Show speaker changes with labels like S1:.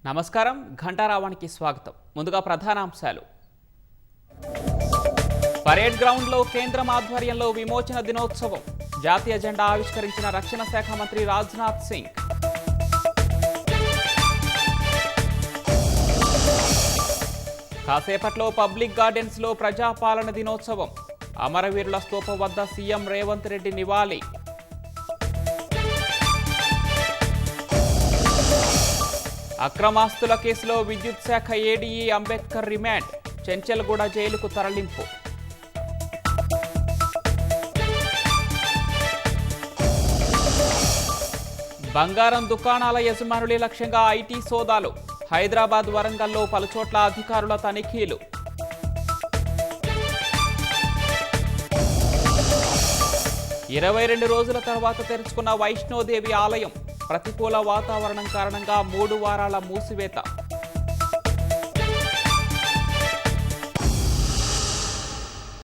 S1: నమస్కారం ఘంటారావానికి స్వాగతం. ముందుగా ప్రధానాంశాలు. పరేడ్ గ్రౌండ్లో కేంద్రం ఆధ్వర్యంలో విమోచన దినోత్సవం. జాతీయ జెండా ఆవిష్కరించిన రక్షణ శాఖ మంత్రి రాజ్నాథ్ సింగ్. కాసేపట్లో పబ్లిక్ గార్డెన్స్లో ప్రజాపాలన దినోత్సవం. అమరవీరుల స్తూపం వద్ద సీఎం రేవంత్ రెడ్డి నివాళి. అక్రమాస్తుల కేసులో విద్యుత్ శాఖ ఏడీఈ అంబేద్కర్ రిమాండ్. చెంచెల్గూడ జైలుకు తరలింపు. బంగారం దుకాణాల యజమానులే లక్ష్యంగా ఐటీ సోదాలు. హైదరాబాద్, వరంగల్లో పలుచోట్ల అధికారుల తనిఖీలు. ఇరవై 22 రోజుల తర్వాత తెరుచుకున్న వైష్ణోదేవి ఆలయం. ప్రతికూల వాతావరణం కారణంగా 3 వారాల మూసివేత.